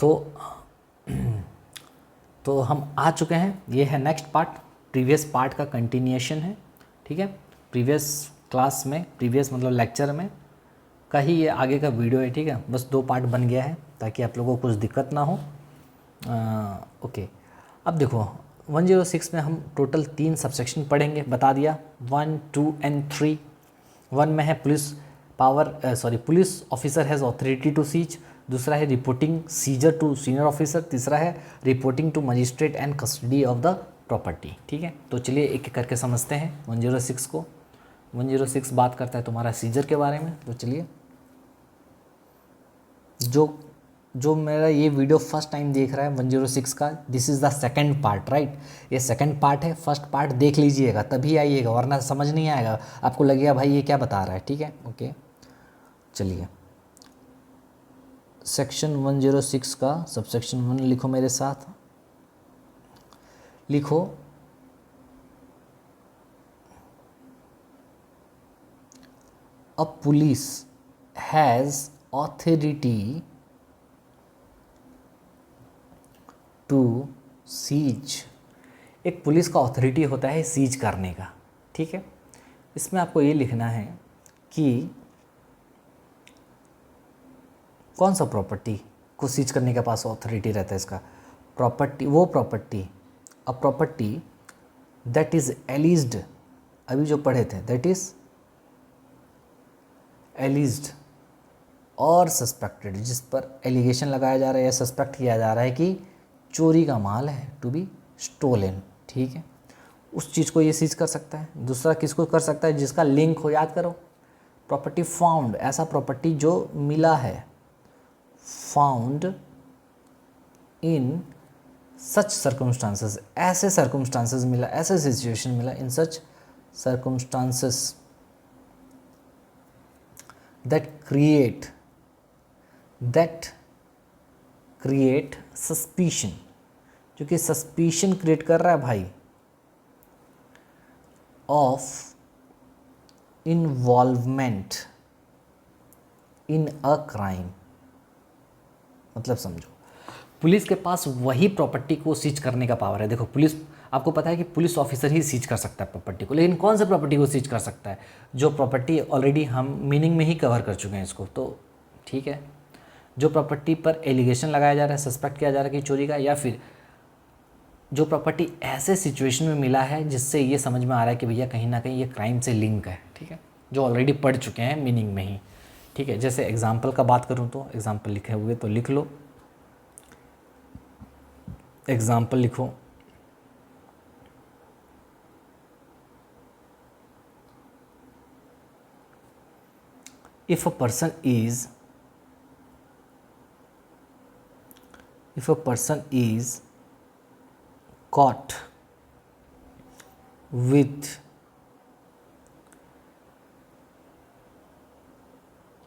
तो तो हम आ चुके हैं, ये है नेक्स्ट पार्ट, प्रीवियस पार्ट का कंटिन्यूएशन है, ठीक है। प्रीवियस क्लास में, प्रीवियस मतलब लेक्चर में का ही ये आगे का वीडियो है, ठीक है। बस 2 पार्ट बन गया है ताकि आप लोगों को कुछ दिक्कत ना हो। ओके, अब देखो 106 में हम टोटल 3 सबसेक्शन पढ़ेंगे, बता दिया 1, 2 एंड 3। 1 में है police police officer has authority to seize, दूसरा है reporting seizure to senior officer, तीसरा है reporting to magistrate and custody of the property, ठीक है। तो चलिए एक एक करके समझते हैं 106 को। 106 बात करता है तुम्हारा सीजर के बारे में। तो चलिए, जो मेरा ये वीडियो फर्स्ट टाइम देख रहा है 106 का, this is the second part, right. ये सेकंड पार्ट है, फर्स्ट पार्ट देख लीजिएगा तभी आइएगा, वरना समझ नहीं आएगा, आपको लगेगा भाई ये क्या बता रहा है, ठीक है। ओके, चलिए सेक्शन 106 का सबसेक्शन 1 लिखो मेरे साथ, लिखो a police has authority to seize. एक पुलिस का ऑथोरिटी होता है सीज करने का, ठीक है। इसमें आपको ये लिखना है कि कौन सा प्रॉपर्टी को सीज करने के पास ऑथोरिटी रहता है इसका। प्रॉपर्टी, वो property, a property that is एलिज्ड, अभी जो पढ़े थे, दैट इज़ एलिज्ड और सस्पेक्टेड, जिस पर एलिगेशन लगाया जा रहा है या सस्पेक्ट किया जा रहा है कि चोरी का माल है, टू बी स्टोलन, ठीक है। उस चीज़ को ये सीज कर सकता है। दूसरा किसको कर सकता है, जिसका लिंक हो, याद करो, प्रॉपर्टी फाउंड, ऐसा प्रॉपर्टी जो मिला है, फाउंड इन सच सर्कमस्टांसेस, ऐसे सर्कमस्टांसेस मिला, ऐसे सिचुएशन मिला, इन सच सर्कमस्टांसेस दैट क्रिएट सस्पिशन, जो कि सस्पिशन क्रिएट कर रहा है भाई, of involvement in a crime. मतलब समझो, पुलिस के पास वही प्रॉपर्टी को सीज करने का पावर है। देखो पुलिस, आपको पता है कि पुलिस ऑफिसर ही सीज कर सकता है प्रॉपर्टी को, लेकिन कौन सा प्रॉपर्टी को सीज कर सकता है, जो प्रॉपर्टी ऑलरेडी हम मीनिंग में ही कवर कर चुके हैं इसको, तो ठीक है। जो प्रॉपर्टी पर एलिगेशन लगाया जा रहा है, सस्पेक्ट किया जा रहा है कि चोरी का, या फिर जो प्रॉपर्टी ऐसे सिचुएशन में मिला है जिससे ये समझ में आ रहा है कि भैया कहीं ना कहीं ये क्राइम से लिंक है, ठीक है, जो ऑलरेडी पढ़ चुके हैं मीनिंग में ही, ठीक है। जैसे एग्जाम्पल का बात करूँ तो एग्जाम्पल लिखे हुए तो लिख लो, एग्जाम्पल लिखो, if a person is caught with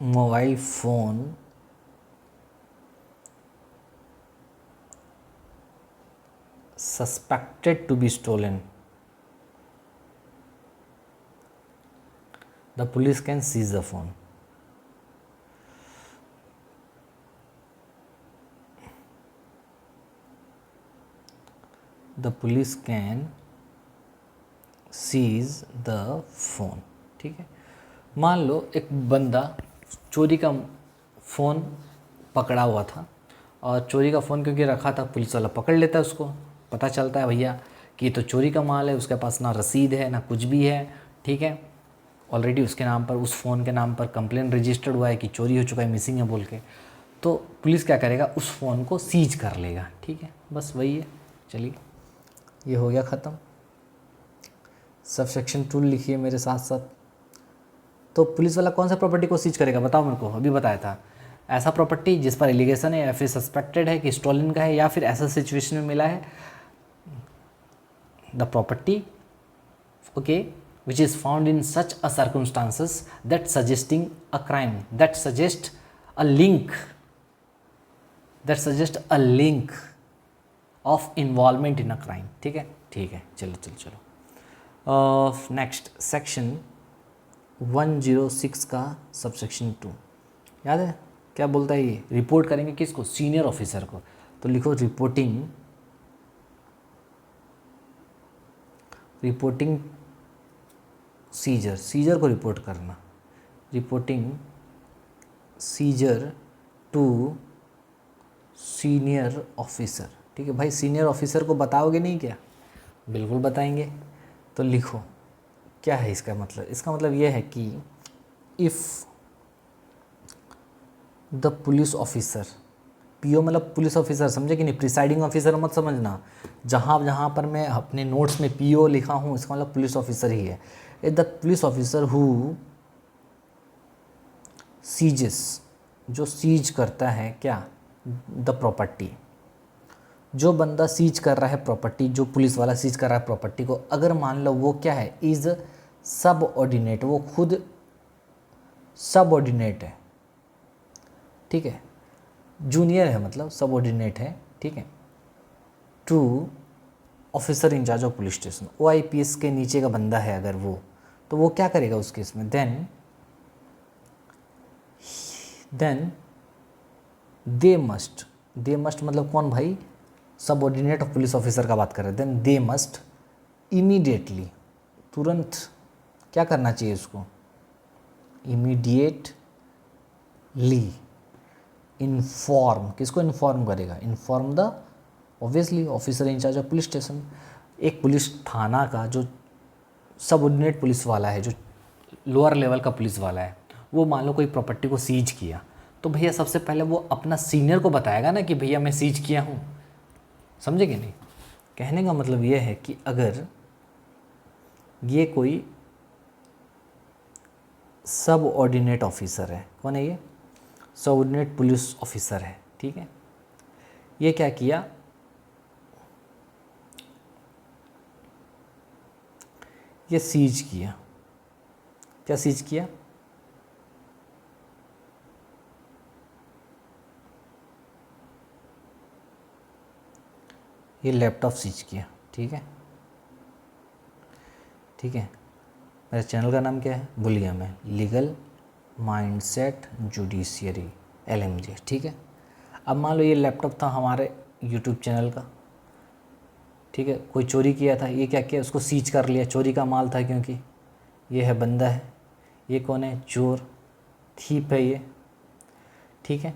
mobile phone suspected to be stolen, the police can seize the phone. The police can seize the phone, ठीक है। मान लो एक बंदा चोरी का फ़ोन पकड़ा हुआ था, और चोरी का फ़ोन क्योंकि रखा था, पुलिस वाला पकड़ लेता है उसको, पता चलता है भैया कि तो चोरी का माल है, उसके पास ना रसीद है ना कुछ भी है, ठीक है। ऑलरेडी उसके नाम पर, उस फ़ोन के नाम पर कंप्लेन रजिस्टर्ड हुआ है कि चोरी हो चुका है, मिसिंग है बोल के, तो पुलिस क्या करेगा, उस फ़ोन को सीज कर लेगा, ठीक है। बस वही है। चलिए, ये हो गया ख़त्म। सबसेक्शन 2 लिखिए मेरे साथ साथ। तो पुलिस वाला कौन सा प्रॉपर्टी को सीज करेगा, बताओ मेरे को, अभी बताया था, ऐसा प्रॉपर्टी जिस पर एलिगेशन है या फिर सस्पेक्टेड है कि स्टोलन का है, या फिर ऐसा सिचुएशन में मिला है, the property, okay, which is found in such a circumstances that suggesting a crime, that suggest a link of involvement in a crime, ठीक है, ठीक है। चलो नेक्स्ट सेक्शन 106 का सबसेक्शन 2 याद है, क्या बोलता है ये, रिपोर्ट करेंगे किसको, सीनियर ऑफिसर को। तो लिखो रिपोर्टिंग सीजर, सीजर को रिपोर्ट करना, reporting seizure to senior officer. ठीक है भाई, सीनियर ऑफिसर को बताओगे नहीं क्या, बिल्कुल बताएंगे। तो लिखो क्या है इसका मतलब, इसका मतलब यह है कि if the police officer, PO मतलब पुलिस ऑफिसर, समझे कि नहीं, प्रिसाइडिंग ऑफिसर मत समझना। जहाँ जहाँ पर मैं अपने नोट्स में पीओ लिखा हूँ इसका मतलब पुलिस ऑफिसर ही है। The police officer who seizes, जो सीज करता है क्या, द प्रॉपर्टी, जो बंदा सीज कर रहा है प्रॉपर्टी, जो पुलिस वाला सीज कर रहा है प्रॉपर्टी को, अगर मान लो वो क्या है, इज़ सब ऑर्डिनेट, वो खुद सब ऑर्डिनेट है, ठीक है, जूनियर है मतलब सब ऑर्डिनेट है, ठीक है, to officer in charge of police station, OIPS के नीचे का बंदा है अगर वो, तो वो क्या करेगा उस केस में, देन दे मस्ट मतलब कौन भाई, सबऑर्डिनेट ऑफ पुलिस ऑफिसर का बात कर रहे हैं। देन दे मस्ट इमीडिएटली, तुरंत क्या करना चाहिए उसको, इमीडिएटली इन्फॉर्म, किसको इन्फॉर्म करेगा, inform the obviously officer in charge of police station. एक पुलिस थाना का जो सबऑर्डिनेट पुलिस वाला है, जो लोअर लेवल का पुलिस वाला है, वो मान लो कोई प्रॉपर्टी को सीज किया, तो भैया सबसे पहले वो अपना सीनियर को बताएगा ना कि भैया मैं सीज किया हूँ, समझे कि नहीं। कहने का मतलब ये है कि अगर ये कोई सब ऑर्डिनेट ऑफिसर है, कौन है ये, सबऑर्डिनेट पुलिस ऑफिसर है, ठीक है, ये क्या किया, ये सीज किया, क्या सीज किया, ये लैपटॉप सीज किया, ठीक है, ठीक है। मेरे चैनल का नाम क्या है, भूल गया मैं, लीगल माइंडसेट जुडिशियरी, LMJ, ठीक है। अब मान लो ये लैपटॉप था हमारे यूट्यूब चैनल का, ठीक है, कोई चोरी किया था, ये क्या किया, उसको सीज कर लिया, चोरी का माल था क्योंकि ये है बंदा है, ये कौन है, चोर, थीप है ये, ठीक है,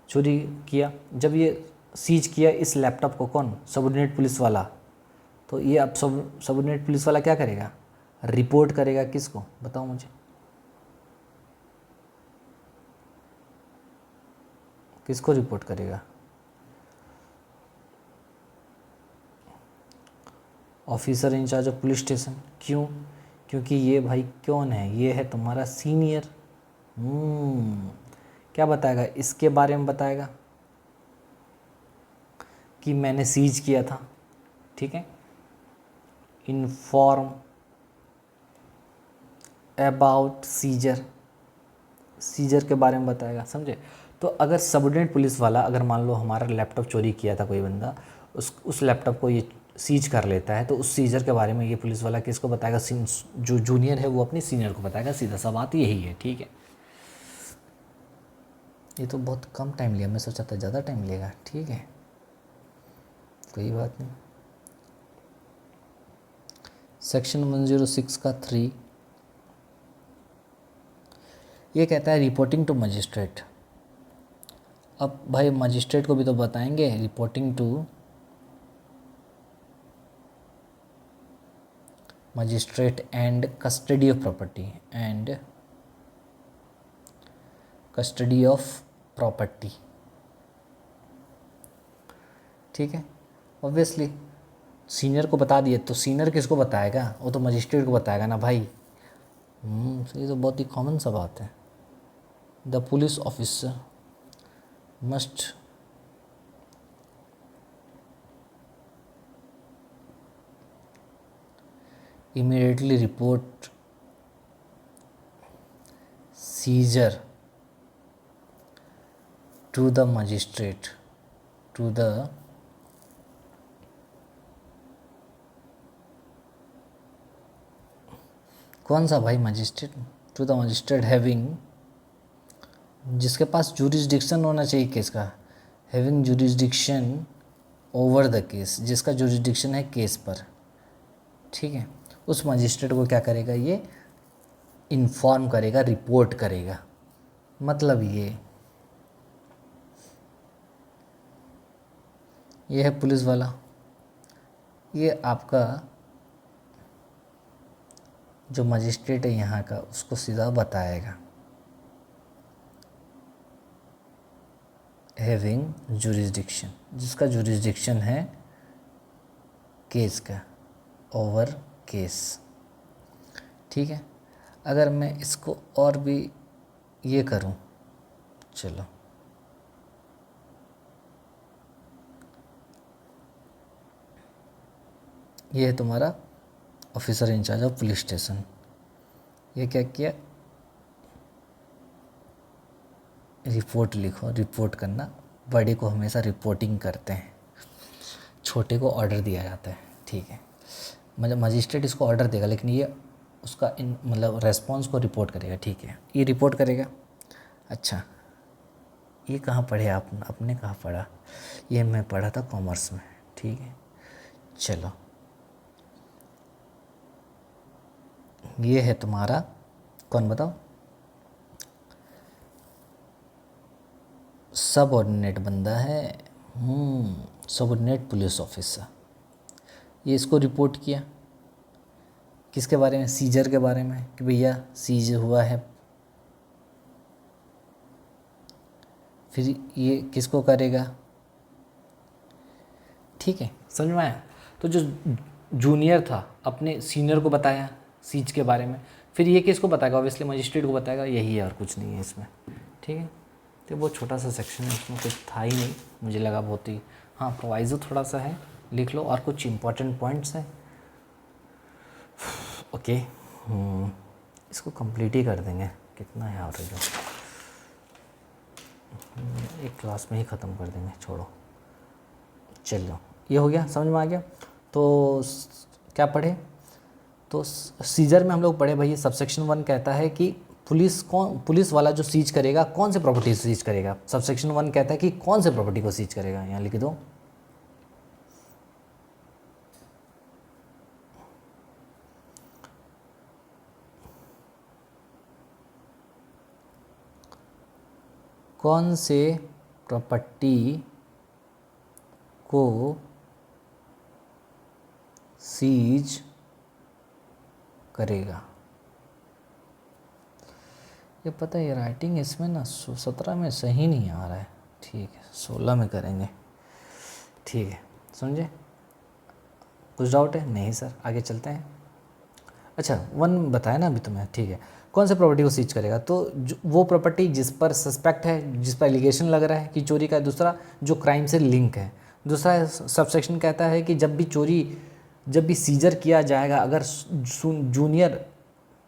चोरी किया। जब ये सीज किया इस लैपटॉप को कौन, सबऑर्डिनेट पुलिस वाला, तो ये अब सबऑर्डिनेट पुलिस वाला क्या करेगा, रिपोर्ट करेगा किसको, बताओ मुझे, किसको रिपोर्ट करेगा, officer in charge of police station. क्यों, क्योंकि ये भाई कौन है, ये है तुम्हारा सीनियर। क्या बताएगा, इसके बारे में बताएगा कि मैंने सीज किया था, ठीक है, इन्फॉर्म अबाउट सीजर, सीजर के बारे में बताएगा, समझे। तो अगर सबऑर्डिनेट पुलिस वाला, अगर मान लो हमारा लैपटॉप चोरी किया था कोई बंदा, उस लैपटॉप को ये सीज कर लेता है, तो उस सीजर के बारे में ये पुलिस वाला किसको बताएगा, जो जूनियर है वो अपने सीनियर को बताएगा, सीधा सा बात यही है, ठीक है। ये तो बहुत कम टाइम लिया, मैं सोचा था ज़्यादा टाइम लेगा, ठीक है, कोई बात नहीं। सेक्शन 106 का 3 ये कहता है रिपोर्टिंग टू मजिस्ट्रेट। अब भाई मजिस्ट्रेट को भी तो बताएंगे, reporting to magistrate and custody of property, and custody of property, ठीक है। ऑब्वियसली सीनियर को बता दिए, तो सीनियर किसको बताएगा, वो तो मजिस्ट्रेट को बताएगा ना भाई। ये तो बहुत ही कॉमन सा बात है। The police officer must immediately report seizure to the magistrate, to the कौन सा भाई magistrate, to the magistrate having जिसके पास जुरिस्डिक्शन होना चाहिए केस का, having jurisdiction over the case, जिसका जुरिस्डिक्शन है केस पर, ठीक है, उस मजिस्ट्रेट को क्या करेगा, ये इन्फॉर्म करेगा, रिपोर्ट करेगा। मतलब ये है पुलिस वाला, ये आपका जो मजिस्ट्रेट है यहाँ का, उसको सीधा बताएगा, हैविंग जुरिस्डिक्शन, जिसका जुरिस्डिक्शन है केस का, ओवर केस, ठीक है। अगर मैं इसको और भी ये करूं, चलो ये है तुम्हारा officer in charge of police station, ये क्या किया, रिपोर्ट लिखो, रिपोर्ट करना, बड़े को हमेशा रिपोर्टिंग करते हैं, छोटे को ऑर्डर दिया जाता है, ठीक है। मतलब मजिस्ट्रेट इसको ऑर्डर देगा, लेकिन ये उसका मतलब रेस्पॉन्स को रिपोर्ट करेगा, ठीक है, ये रिपोर्ट करेगा। अच्छा, ये कहाँ पढ़े आपने कहाँ पढ़ा, ये मैं पढ़ा था कॉमर्स में, ठीक है। चलो, ये है तुम्हारा कौन बताओ, सबऑर्डिनेट बंदा है, सबऑर्डिनेट पुलिस ऑफिसर। ये इसको रिपोर्ट किया किसके बारे में, सीजर के बारे में, कि भैया सीज हुआ है। फिर ये किसको करेगा, ठीक है, समझ में आया। तो जो जूनियर था अपने सीनियर को बताया सीज के बारे में, फिर ये किसको बताएगा, ऑब्वियसली मजिस्ट्रेट को बताएगा, यही है और कुछ नहीं है इसमें, ठीक है। तो बहुत छोटा सा सेक्शन है, इसमें कुछ था ही नहीं, मुझे लगा बहुत ही, हाँ प्रोवाइज़ो थोड़ा सा है, लिख लो, और कुछ इंपॉर्टेंट पॉइंट्स हैं, ओके। इसको कंप्लीट ही कर देंगे, कितना है और जो एक क्लास में ही ख़त्म कर देंगे, छोड़ो। चलो, ये हो गया, समझ में आ गया। तो क्या पढ़े, तो सीजर में हम लोग पढ़े भाई, सबसेक्शन 1 कहता है कि पुलिस वाला जो सीज करेगा कौन से प्रॉपर्टी सीज करेगा। सबसेक्शन 1 कहता है कि कौन से प्रॉपर्टी को सीज करेगा, यहाँ लिख दो, कौन से प्रॉपर्टी को सीज करेगा। ये पता है, ये राइटिंग इसमें ना 17 में सही नहीं आ रहा है, ठीक है 16 में करेंगे, ठीक है, समझे। कुछ डाउट है, नहीं सर, आगे चलते हैं। अच्छा 1 बताया ना अभी तुम्हें, ठीक है। कौन से प्रॉपर्टी को सीज करेगा, तो वो प्रॉपर्टी जिस पर सस्पेक्ट है, जिस पर एलिगेशन लग रहा है कि चोरी का, दूसरा जो क्राइम से लिंक है। दूसरा सबसेक्शन कहता है कि जब भी सीजर किया जाएगा, अगर जूनियर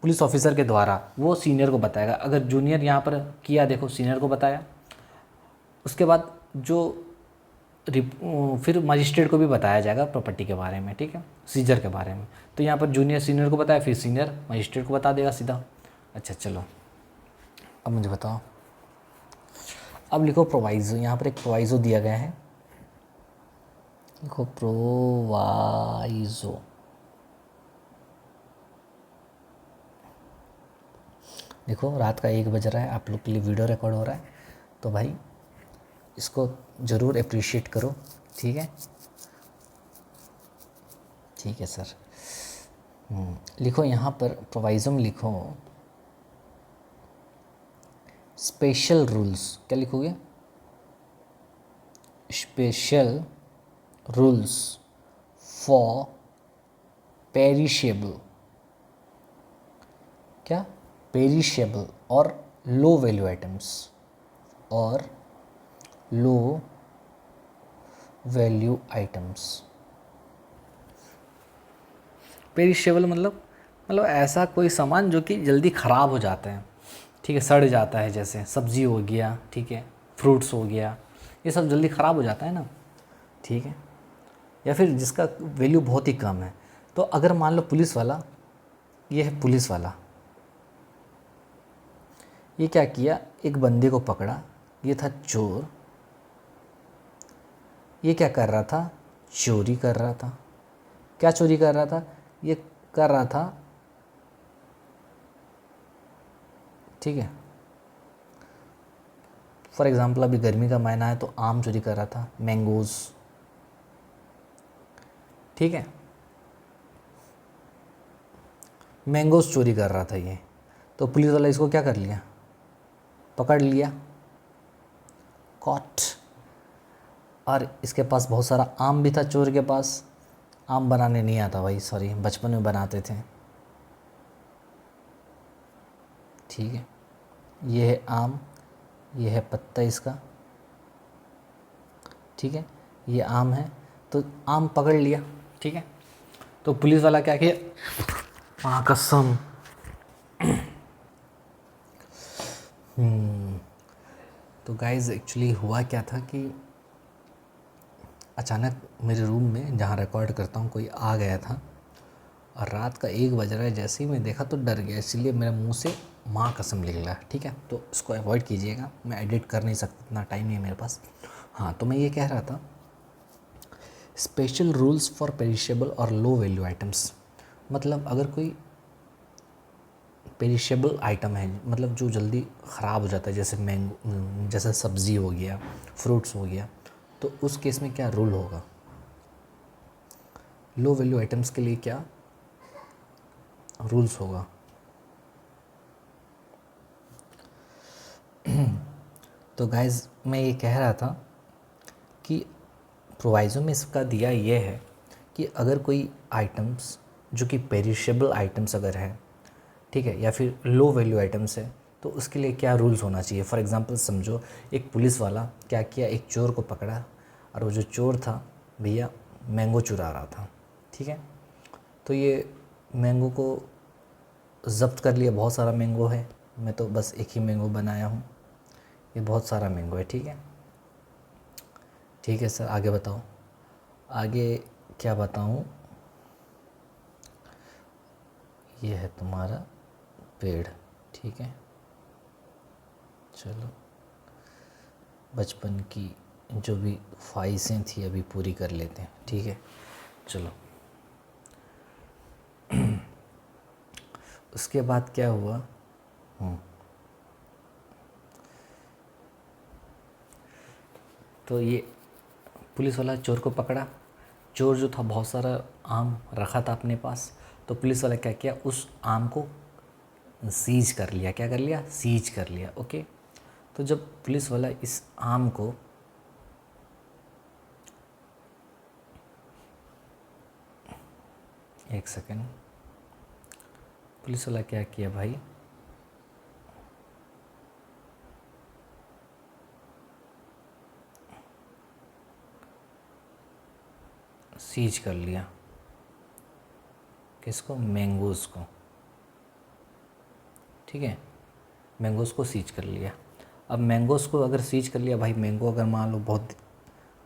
पुलिस ऑफिसर के द्वारा, वो सीनियर को बताएगा। अगर जूनियर यहाँ पर किया, देखो सीनियर को बताया, उसके बाद फिर मजिस्ट्रेट को भी बताया जाएगा प्रॉपर्टी के बारे में, ठीक है, सीजर के बारे में। तो यहाँ पर जूनियर सीनियर को बताया, फिर सीनियर मजिस्ट्रेट को बता देगा सीधा। अच्छा चलो, अब मुझे बताओ, अब लिखो प्रोवाइज़ो, यहाँ पर एक प्रोवाइज़ो दिया गया है, लिखो प्रोवाइज़ो। देखो रात का 1 बज रहा है, आप लोग के लिए वीडियो रिकॉर्ड हो रहा है, तो भाई इसको ज़रूर अप्रिशिएट करो, ठीक है, ठीक है सर। लिखो यहाँ पर प्रोवाइज़ो में लिखो स्पेशल रूल्स, क्या लिखोगे, स्पेशल रूल्स फॉर पेरिशेबल, क्या, पेरिशेबल और लो वैल्यू आइटम्स, और लो वैल्यू आइटम्स। पेरिशेबल मतलब ऐसा कोई सामान जो कि जल्दी ख़राब हो जाता है, ठीक है, सड़ जाता है, जैसे सब्ज़ी हो गया, ठीक है, फ्रूट्स हो गया, ये सब जल्दी ख़राब हो जाता है ना, ठीक है, या फिर जिसका वैल्यू बहुत ही कम है। तो अगर मान लो पुलिस वाला, ये है पुलिस वाला, ये क्या किया, एक बंदे को पकड़ा, ये था चोर। ये क्या कर रहा था, चोरी कर रहा था। क्या चोरी कर रहा था, ये कर रहा था, ठीक है, फॉर एग्ज़ाम्पल अभी गर्मी का महीना है तो आम चोरी कर रहा था, मैंगोज़, ठीक है, मैंगोज़ चोरी कर रहा था ये। तो पुलिस वाला इसको क्या कर लिया, पकड़ लिया, कॉट। और इसके पास बहुत सारा आम भी था चोर के पास। आम बनाने नहीं आता भाई, सॉरी, बचपन में बनाते थे, ठीक है। ये है आम, ये है पत्ता इसका, ठीक है, ये आम है। तो आम पकड़ लिया, ठीक है। तो पुलिस वाला क्या किया, माँ कसम, तो गाइज़ एक्चुअली हुआ क्या था कि अचानक मेरे रूम में जहाँ रिकॉर्ड करता हूँ कोई आ गया था, और रात का 1 बज रहा है। जैसे ही मैं देखा तो डर गया, इसलिए मेरे मुंह से माँ कसम निकला, ठीक है। तो इसको अवॉइड कीजिएगा, मैं एडिट कर नहीं सकता, इतना टाइम नहीं है मेरे पास। हाँ, तो मैं ये कह रहा था, स्पेशल रूल्स फॉर पेरिशेबल और लो वैल्यू आइटम्स। मतलब अगर कोई पेरिशेबल आइटम है, मतलब जो जल्दी ख़राब हो जाता है, जैसे मैंगो, जैसे सब्ज़ी हो गया, फ्रूट्स हो गया, तो उस केस में क्या रूल होगा, लो वैल्यू आइटम्स के लिए क्या रूल्स होगा। तो गाइज़ मैं ये कह रहा था कि प्रोवाइज़ो में इसका दिया ये है कि अगर कोई आइटम्स जो कि पेरिशेबल आइटम्स अगर है, ठीक है, या फिर लो वैल्यू आइटम्स है, तो उसके लिए क्या रूल्स होना चाहिए। फॉर एग्ज़ाम्पल समझो, एक पुलिस वाला क्या किया, एक चोर को पकड़ा, और वो जो चोर था भैया मैंगो चुरा रहा था, ठीक है। तो ये मैंगो को ज़ब्त कर लिया, बहुत सारा मैंगो है, मैं तो बस एक ही मैंगो बनाया हूँ, ये बहुत सारा मैंगो है, ठीक है। ठीक है सर, आगे बताओ, आगे क्या बताऊँ। ये है तुम्हारा पेड़, ठीक है। चलो, बचपन की जो भी ख्वाहिशें थी अभी पूरी कर लेते हैं, ठीक है। चलो, उसके बाद क्या हुआ, तो ये पुलिस वाला चोर को पकड़ा। चोर जो था बहुत सारा आम रखा था अपने पास, तो पुलिस वाला क्या किया, उस आम को सीज कर लिया। क्या कर लिया, सीज कर लिया, ओके। तो जब पुलिस वाला इस आम को एक सेकेंड, पुलिस वाला क्या किया भाई, सीज कर लिया, किसको, मैंगोज़ को, ठीक है, मैंगोज़ को सीज कर लिया। अब मैंगोज़ को अगर सीज कर लिया भाई, मैंगो अगर मान लो बहुत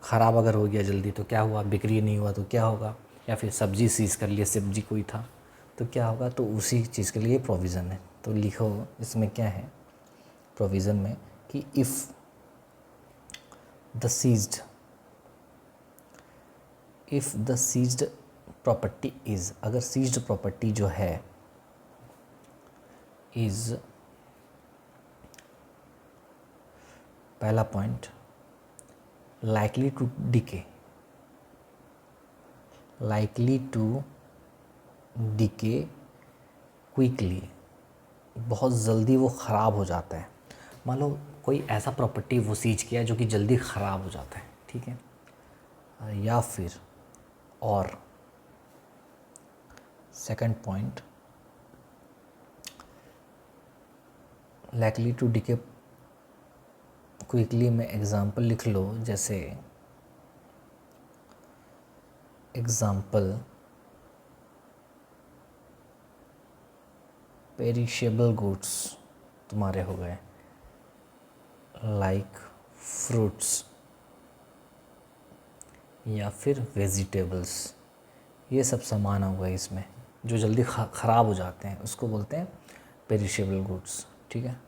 ख़राब अगर हो गया जल्दी, तो क्या हुआ, बिक्री नहीं हुआ तो क्या होगा, या फिर सब्ज़ी सीज कर लिया, सब्ज़ी कोई था तो क्या होगा। तो उसी चीज़ के लिए प्रोविज़न है। तो लिखो इसमें क्या है प्रोविज़न में कि if the seized property is, अगर सीज्ड प्रॉपर्टी जो है इज़, पहला point, likely to decay quickly, बहुत जल्दी वो ख़राब हो जाता है। मान लो कोई ऐसा प्रॉपर्टी वो सीज किया जो कि जल्दी ख़राब हो जाता है, ठीक है। या फिर, और second point, likely to decay quickly में एग्ज़ाम्पल लिख लो, जैसे एग्ज़ाम्पल पेरिशेबल गुड्स तुम्हारे हो गए, लाइक फ्रूट्स या फिर वेजिटेबल्स, ये सब सामान होगा इसमें जो जल्दी ख़राब हो जाते हैं, उसको बोलते हैं पेरिशेबल गुड्स, ठीक है।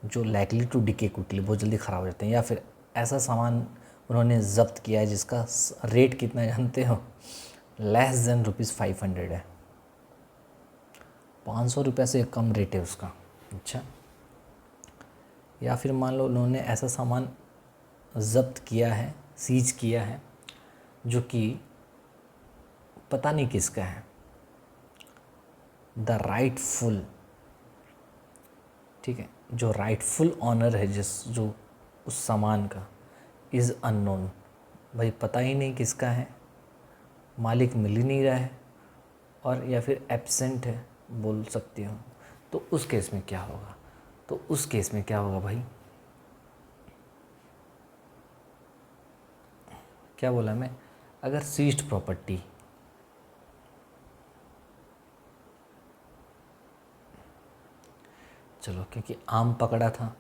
जो लाइकली टू डिके क्विकली, बहुत जल्दी ख़राब हो जाते हैं, या फिर ऐसा सामान उन्होंने ज़ब्त किया है जिसका रेट कितना जानते हो, लेस देन ₹500 है, 500 रुपये से कम रेट है उसका। अच्छा, या फिर मान लो उन्होंने ऐसा सामान ज़ब्त किया है, सीज किया है, जो कि पता नहीं किसका है, द राइटफुल, ठीक है, जो राइटफुल ऑनर है जो उस सामान का, इज़ अननोन, भाई पता ही नहीं किसका है, मालिक मिल ही नहीं रहा है, और या फिर एब्सेंट है बोल सकती हो, तो उस केस में क्या होगा? तो उस केस में क्या होगा भाई, क्या बोला मैं, अगर सीज्ड प्रॉपर्टी, चलो क्योंकि आम पकड़ा था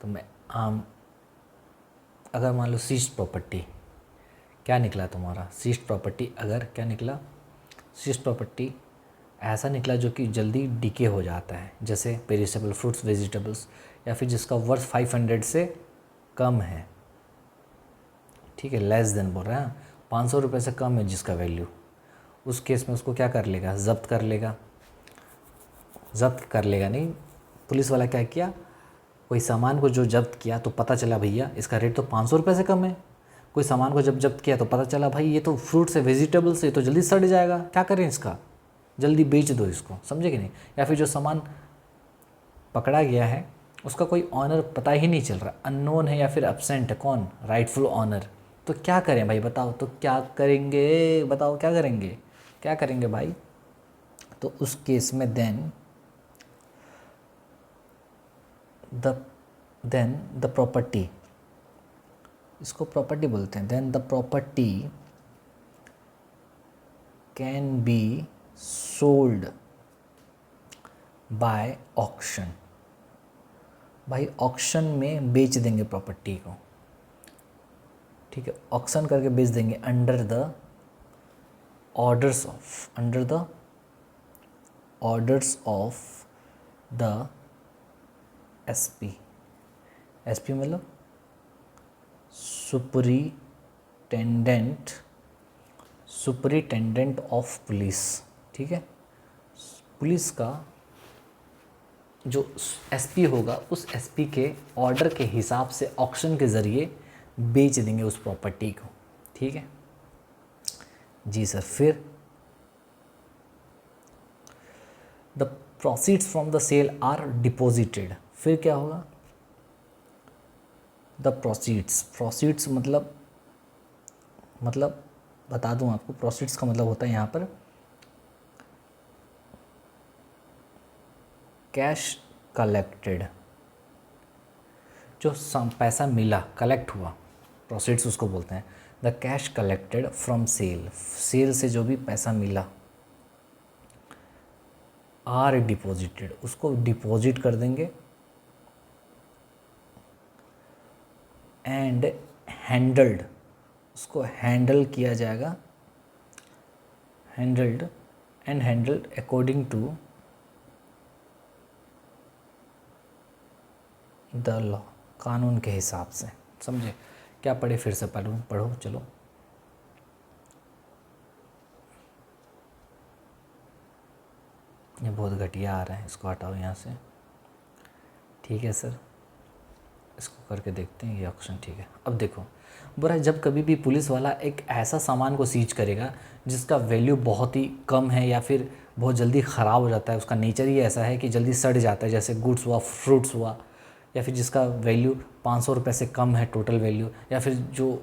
तो मैं आम, अगर मान लो सीज्ड प्रॉपर्टी क्या निकला तुम्हारा, सीज्ड प्रॉपर्टी अगर क्या निकला, सीज्ड प्रॉपर्टी ऐसा निकला जो कि जल्दी डिके हो जाता है, जैसे पेरिसेबल फ्रूट्स, वेजिटेबल्स, या फिर जिसका वर्थ 500 से कम है, ठीक है, लेस देन बोल रहे हैं, 500 रुपये से कम है जिसका वैल्यू, उस केस में उसको क्या कर लेगा, ज़ब्त कर लेगा, ज़ब्त कर लेगा नहीं, पुलिस वाला क्या किया, कोई सामान को जो जब्त किया तो पता चला भैया इसका रेट तो 500 रुपये से कम है, कोई सामान को जब जब्त किया तो पता चला भाई ये तो फ्रूट्स है, वेजिटेबल्स है, तो जल्दी सड़ जाएगा, क्या करें इसका, जल्दी बेच दो इसको, समझे कि नहीं। या फिर जो सामान पकड़ा गया है उसका कोई ऑनर पता ही नहीं चल रहा, अननोन है या फिर एब्सेंट है, कौन, राइटफुल ऑनर, तो क्या करें भाई बताओ, तो क्या करेंगे बताओ, क्या करेंगे, क्या करेंगे भाई, तो उस केस में देन द प्रॉपर्टी, इसको प्रॉपर्टी बोलते हैं, then the property can be sold by auction, भाई ऑक्शन में बेच देंगे प्रॉपर्टी को, ठीक है, ऑक्शन करके बेच देंगे, under the orders of the SP, SP मतलब सुपरिटेंडेंट ऑफ पुलिस, ठीक है, पुलिस का जो एसपी होगा उस एसपी के ऑर्डर के हिसाब से ऑक्शन के ज़रिए बेच देंगे उस प्रॉपर्टी को, ठीक है जी सर। फिर the proceeds from the sale are deposited, फिर क्या होगा, द प्रोसीड्स मतलब बता दूं आपको, प्रोसीड्स का मतलब होता है यहाँ पर कैश कलेक्टेड, जो पैसा मिला, कलेक्ट हुआ, प्रोसीड्स उसको बोलते हैं, the cash collected from sale से जो भी पैसा मिला, आर डिपॉजिटेड, उसको डिपॉजिट कर देंगे, एंड हैंडल्ड, उसको हैंडल किया जाएगा, handled according to the law, कानून के हिसाब से, समझे, क्या पढ़े फिर से पढ़ो चलो, ये बहुत घटिया आ रहा है, इसको हटाओ यहाँ से, ठीक है सर, इसको करके देखते हैं ये ऑप्शन, ठीक है। अब देखो बुरा, जब कभी भी पुलिस वाला एक ऐसा सामान को सीज करेगा जिसका वैल्यू बहुत ही कम है या फिर बहुत जल्दी ख़राब हो जाता है, उसका नेचर ही ऐसा है कि जल्दी सड़ जाता है, जैसे गुड्स हुआ, फ्रूट्स हुआ, या फिर जिसका वैल्यू 500 रुपये से कम है टोटल वैल्यू, या फिर जो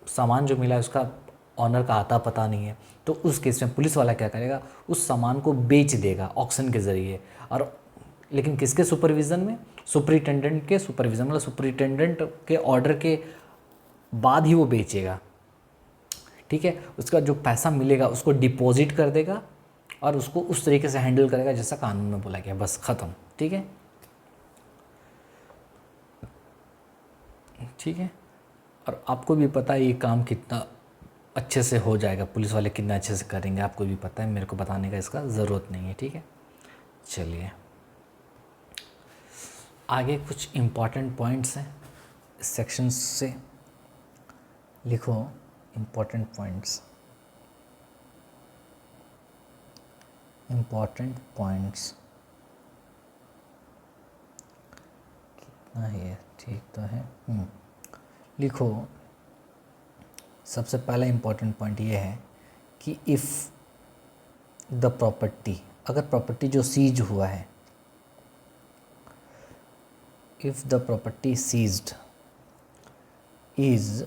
सामान जो मिला है उसका ऑनर का आता पता नहीं है, तो उस केस में पुलिस वाला क्या करेगा, उस सामान को बेच देगा ऑक्शन के ज़रिए, और लेकिन किसके सुपरविज़न में, सुपरिटेंडेंट के सुपरविज़न, मतलब सुपरिटेंडेंट के ऑर्डर के बाद ही वो बेचेगा, ठीक है। उसका जो पैसा मिलेगा उसको डिपॉजिट कर देगा और उसको उस तरीके से हैंडल करेगा जैसा कानून में बोला गया, बस ख़त्म, ठीक है, ठीक है। और आपको भी पता है ये काम कितना अच्छे से हो जाएगा, पुलिस वाले कितना अच्छे से करेंगे, आपको भी पता है, मेरे को बताने का इसका ज़रूरत नहीं है, ठीक है। चलिए आगे कुछ इम्पॉर्टेंट पॉइंट्स हैं इस सेक्शन से, लिखो इम्पॉर्टेंट पॉइंट्स। इम्पॉर्टेंट पॉइंट्स कितना है, ठीक तो है। लिखो, सबसे पहला इम्पॉर्टेंट पॉइंट ये है कि इफ़ द प्रॉपर्टी, अगर प्रॉपर्टी जो सीज हुआ है, if the property seized is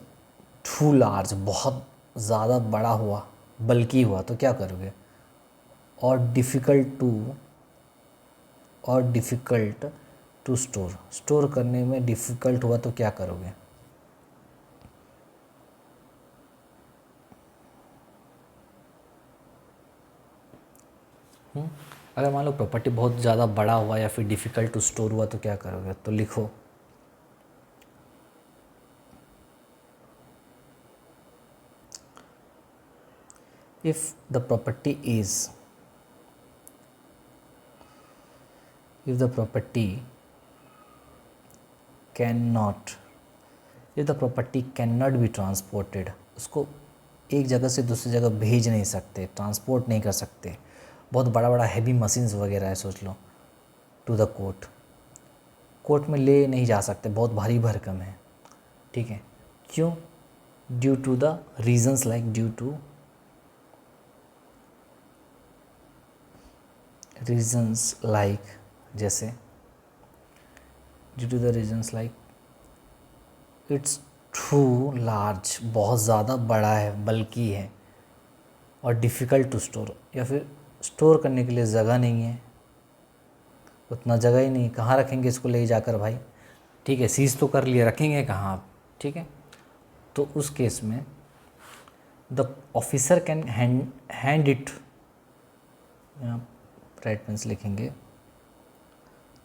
too large, बहुत ज़्यादा बड़ा हुआ, बल्कि हुआ, तो क्या करोगे? और डिफ़िकल्ट टू स्टोर करने में डिफ़िकल्ट हुआ तो क्या करोगे? अगर मान लो प्रॉपर्टी बहुत ज़्यादा बड़ा हुआ या फिर डिफ़िकल्ट टू स्टोर हुआ तो क्या करोगे? तो लिखो, if the property cannot be transported, उसको एक जगह से दूसरी जगह भेज नहीं सकते, ट्रांसपोर्ट नहीं कर सकते, बहुत बड़ा बड़ा हैवी मशीन्स वगैरह है, सोच लो, टू द कोर्ट में ले नहीं जा सकते, बहुत भारी भरकम है, ठीक है। क्यों? Due to the reasons like, due to reasons like, जैसे due to the reasons like it's too large, बहुत ज़्यादा बड़ा है, बल्कि है, और डिफ़िकल्ट टू स्टोर, या फिर स्टोर करने के लिए जगह नहीं है, उतना जगह ही नहीं, कहाँ रखेंगे इसको ले जाकर भाई, ठीक है। सीज तो कर लिए, रखेंगे कहाँ आप, ठीक है। तो उस केस में the officer can hand it, यहाँ राइट पेंस लिखेंगे,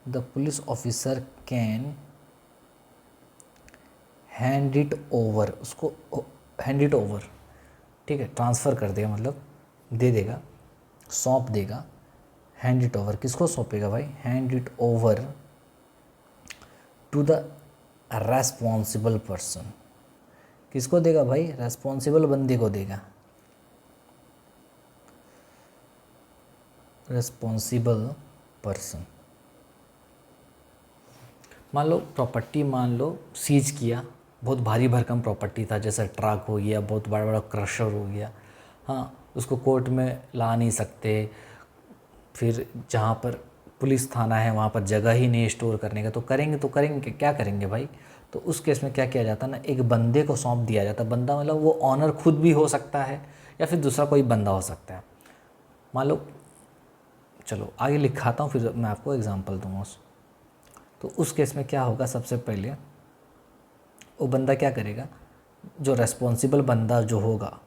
the police officer can hand it over, उसको हैंड इट ओवर, ठीक है, ट्रांसफ़र कर देगा, मतलब दे देगा, सौंप देगा। हैंड इट ओवर, किसको सौंपेगा भाई? Hand it over to the responsible person, किसको देगा भाई? रेस्पॉन्सिबल बंदे को देगा, रेस्पॉन्सिबल पर्सन। मान लो प्रॉपर्टी, मान लो सीज किया, बहुत भारी भरकम प्रॉपर्टी था, जैसे ट्रक हो गया, बहुत बड़ा बड़ा क्रशर हो गया, हाँ, उसको कोर्ट में ला नहीं सकते, फिर जहाँ पर पुलिस थाना है वहाँ पर जगह ही नहीं स्टोर करने का, तो करेंगे क्या करेंगे भाई? तो उस केस में क्या किया जाता है ना, एक बंदे को सौंप दिया जाता है। बंदा मतलब वो ऑनर खुद भी हो सकता है या फिर दूसरा कोई बंदा हो सकता है। मान लो, चलो आगे लिखाता हूँ, फिर मैं आपको एग्जांपल दूंगा। तो उस केस में क्या होगा, सबसे पहले वो बंदा क्या करेगा, जो रेस्पॉन्सिबल बंदा जो होगा,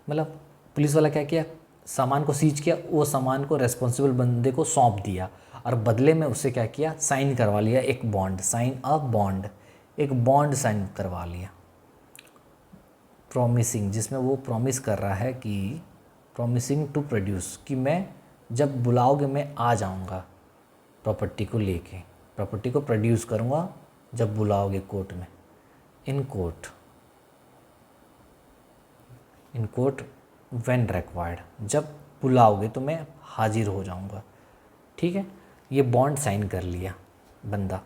मतलब पुलिस वाला क्या किया, सामान को सीज किया, वो सामान को रेस्पॉन्सिबल बंदे को सौंप दिया, और बदले में उससे क्या किया, साइन करवा लिया, एक बॉन्ड, साइन अ बॉन्ड, एक बॉन्ड साइन करवा लिया, प्रॉमिसिंग, जिसमें वो प्रॉमिस कर रहा है कि प्रॉमिसिंग टू प्रोड्यूस, कि मैं जब बुलाओगे मैं आ जाऊंगा प्रॉपर्टी को लेके, प्रॉपर्टी को प्रोड्यूस करूंगा जब बुलाओगे कोर्ट में, इन कोर्ट व्हेन रिक्वायर्ड, जब बुलाओगे तो मैं हाजिर हो जाऊंगा, ठीक है। ये बॉन्ड साइन कर लिया बंदा।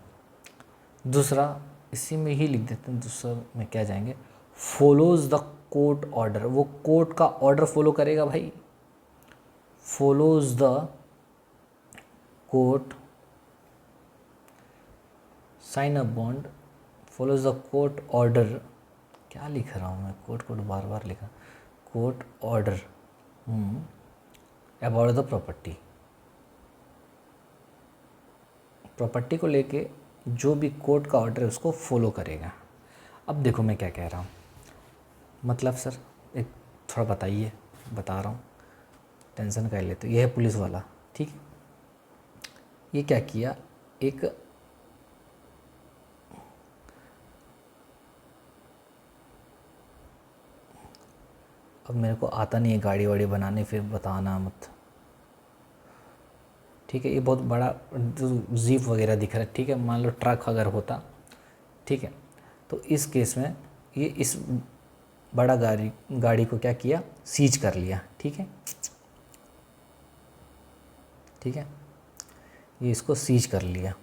दूसरा, इसी में ही लिख देते हैं, दूसरा में क्या जाएंगे, फॉलोज द कोर्ट ऑर्डर, वो कोर्ट का ऑर्डर फॉलो करेगा भाई, follows the court, sign a bond, follows the court order, क्या लिख रहा हूँ मैं, कोर्ट बार बार लिखा, court order about the property को लेके जो भी कोर्ट का ऑर्डर है उसको फॉलो करेगा। अब देखो मैं क्या कह रहा हूँ, मतलब सर एक थोड़ा बताइए, बता रहा हूँ, टेंशन कर लेते। यह है पुलिस वाला, ठीक है, ये क्या किया, एक अब मेरे को आता नहीं है गाड़ी वाड़ी बनाने, फिर बताना मत, ठीक है, ये बहुत बड़ा जीप वगैरह दिख रहा है, ठीक है, मान लो ट्रक अगर होता, ठीक है, तो इस केस में ये इस बड़ा गाड़ी को क्या किया, सीज कर लिया, ठीक है, ठीक है, ये इसको सीज कर लिया,